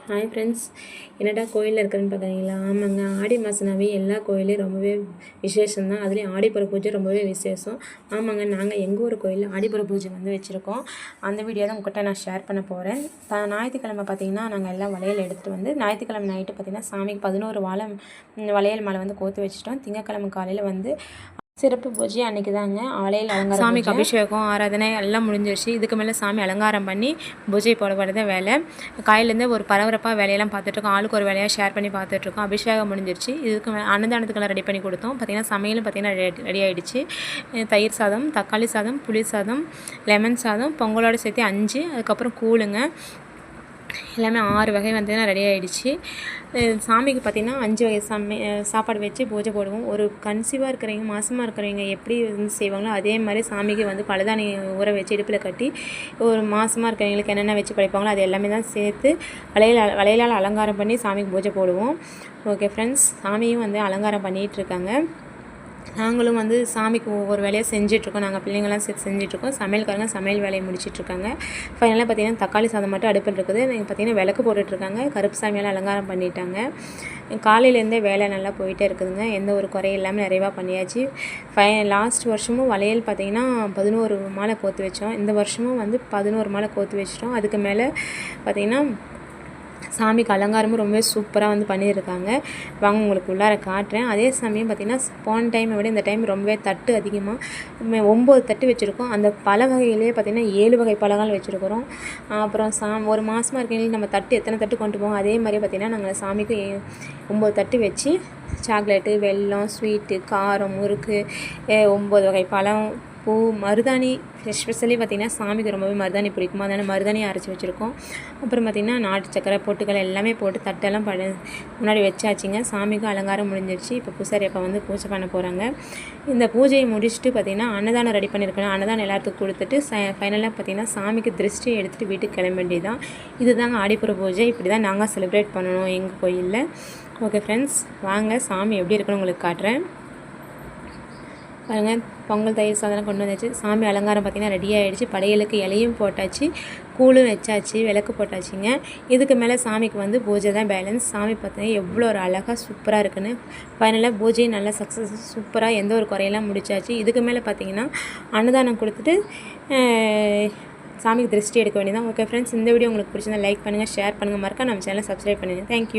Hi friends, என்னடா கோயிலில் இருக்கிறேன்னு பார்க்குறீங்களா? ஆமாங்க, ஆடி மாதம்னாவே எல்லா கோயிலையும் ரொம்பவே விசேஷம்தான். அதுலேயும் ஆடிப்புற பூஜை ரொம்பவே விசேஷம். ஆமாங்க, நாங்கள் எங்கள் ஊர் கோயிலில் ஆடிப்புற பூஜை வச்சுருக்கோம். அந்த வீடியோ தான் உங்கள்கிட்ட நான் ஷேர் பண்ண போகிறேன். ஞாயிற்றுக்கிழமை பார்த்திங்கன்னா நாங்கள் எல்லாம் வளையல் எடுத்துகிட்டு வந்து ஞாயிற்றுக்கிழமை நைட்டு பார்த்திங்கன்னா சாமிக்கு 11 வளையல் மாலை கோர்த்து வச்சுட்டோம். திங்கக்கிழமை காலையில் சிறப்பு பூஜை அன்றைக்கி தாங்க. ஆலையில் அலங்காரம், சாமிக்கு அபிஷேகம், ஆராதனை எல்லாம் முடிஞ்சிருச்சு. இதுக்கு மேலே சாமி அலங்காரம் பண்ணி பூஜை போடப்படுறத வேலை. காலையிலேருந்து ஒரு பரபரப்பாக வேலையெல்லாம் பார்த்துட்ருக்கோம். ஆளுக்கு ஒரு வேலையாக ஷேர் பண்ணி பார்த்துட்ருக்கோம். அபிஷேகம் முடிஞ்சிருச்சு. இதுக்கு அன்னதானத்துக்கெல்லாம் ரெடி பண்ணி கொடுத்தோம். பார்த்திங்கன்னா சமையலும் ரெடி ஆகிடுச்சு. தயிர் சாதம், தக்காளி சாதம், புளி சாதம், லெமன் சாதம், பொங்கலோடு சேர்த்து 5, அதுக்கப்புறம் கூழுங்க, எல்லாமே 6 வகை ரெடி ஆகிடுச்சு. சாமிக்கு பார்த்திங்கன்னா 5 வகை சாப்பாடு வச்சு பூஜை போடுவோம். ஒரு கன்சீவாக இருக்கிறவங்க, மாதமாக இருக்கிறவங்க எப்படி செய்வாங்களோ அதே மாதிரி சாமிக்கு பழுதாணி ஊற வச்சு இடுப்பில் கட்டி, ஒரு மாதமாக இருக்கிறவங்களுக்கு என்னென்ன வச்சு படைப்பாங்களோ அது எல்லாமே தான் சேர்த்து வளையலால் அலங்காரம் பண்ணி சாமிக்கு பூஜை போடுவோம். ஓகே ஃப்ரெண்ட்ஸ், சாமியும் அலங்காரம் பண்ணிகிட்ருக்காங்க. நாங்களும் சாமிக்கு ஒவ்வொரு வேலையை செஞ்சிட்ருக்கோம். நாங்கள் பிள்ளைங்கள்லாம் சேர்த்து செஞ்சிட்ருக்கோம். சமையல்காரங்க சமையல் வேலையை முடிச்சிட்ருக்காங்க. ஃபைனலாக பார்த்திங்கன்னா தக்காளி சாதம் மட்டும் அடுப்பில் இருக்குது. நீங்கள் பார்த்திங்கன்னா விளக்கு போட்டுட்ருக்காங்க. கருப்பு சாமியால் அலங்காரம் பண்ணிட்டாங்க. காலையிலேருந்தே வேலை நல்லா போயிட்டே இருக்குதுங்க. எந்த ஒரு குறையும் இல்லாமல் நிறைவாக பண்ணியாச்சு. லாஸ்ட் வருஷமும் வளையல் பார்த்திங்கன்னா 11 மாலை கோர்த்து வச்சோம். இந்த வருஷமும் 11 மாலை கோர்த்து வச்சிட்டோம். அதுக்கு மேலே பார்த்திங்கன்னா சாமிக்கு அலங்காரமும் ரொம்பவே சூப்பராக பண்ணியிருக்காங்க. வாங்க உங்களுக்கு உள்ளார காட்டுறேன். அதே சமயம் பார்த்திங்கன்னா போன டைமை விட இந்த டைம் ரொம்பவே தட்டு அதிகமாக 9 தட்டு வச்சுருக்கோம். அந்த பல வகையிலே பார்த்திங்கன்னா 7 வகை பழங்கள் வச்சுருக்கிறோம். அப்புறம் ஒரு மாதமாக இருக்கிறவங்களுக்கு நம்ம தட்டு எத்தனை தட்டு கொண்டு போவோம், அதே மாதிரி பார்த்திங்கன்னா நாங்கள் சாமிக்கு 9 தட்டு வச்சு சாக்லேட்டு, வெல்லம், ஸ்வீட்டு, காரம், முறுக்கு, 9 வகை பழம், பூ, மருதாணி, எஸ்பெஷலி பார்த்திங்கன்னா சாமிக்கு ரொம்பவே மருதாணி பிடிக்குமா, அதனால் மருதாணி அரைச்சி வச்சுருக்கோம். அப்புறம் பார்த்திங்கன்னா நாட்டு சக்கரை, பொட்டுக்கள் எல்லாமே போட்டு தட்டெல்லாம் முன்னாடி வச்சாச்சுங்க. சாமிக்கு அலங்காரம் முடிஞ்சிருச்சு. இப்போ பூசாரி அப்போ பூஜை பண்ண போகிறாங்க. இந்த பூஜையை முடிச்சுட்டு பார்த்திங்கன்னா அன்னதானம் ரெடி பண்ணியிருக்கணும். அன்னதானம் எல்லாத்துக்கும் கொடுத்துட்டு ஃபைனலாக பார்த்திங்கன்னா சாமிக்கு திருஷ்டி எடுத்துகிட்டு வீட்டுக்கு கிளம்ப வேண்டியதான். இதுதாங்க ஆடிப்புற பூஜை. இப்படி தான் நாங்கள் செலிப்ரேட் பண்ணணும் எங்கள் கோயிலில். ஓகே ஃப்ரெண்ட்ஸ், வாங்க சாமி எப்படி இருக்குன்னு உங்களுக்கு காட்டுறேன். பாருங்கள், பொங்கல், தயிர் சாதம் கொண்டு வந்தாச்சு. சாமி அலங்காரம் பார்த்திங்கன்னா ரெடி ஆகிடுச்சு. படையலுக்கு இலையும் போட்டாச்சு, கூழும் வச்சாச்சு, விளக்கு போட்டாச்சுங்க. இதுக்கு மேலே சாமிக்கு பூஜை தான் பேலன்ஸ். சாமி பார்த்திங்கன்னா எவ்வளோ ஒரு அழகாக சூப்பராக இருக்குன்னு. ஃபைனலாக பூஜையும் நல்லா சக்ஸஸ், சூப்பராக எந்த ஒரு குறையெல்லாம் முடிச்சாச்சு. இதுக்கு மேலே பார்த்திங்கன்னா அன்னதானம் கொடுத்துட்டு சாமிக்கு திருஷ்டி எடுக்க வேண்டியதான். ஓகே ஃப்ரெண்ட்ஸ், இந்த வீடியோ உங்களுக்கு பிடிச்சிருந்தா லைக் பண்ணுங்கள், ஷேர் பண்ணுங்கள், மறக்காம நம்ம சேனலை சப்ஸ்கிரைப் பண்ணுங்கள். தேங்க்யூ.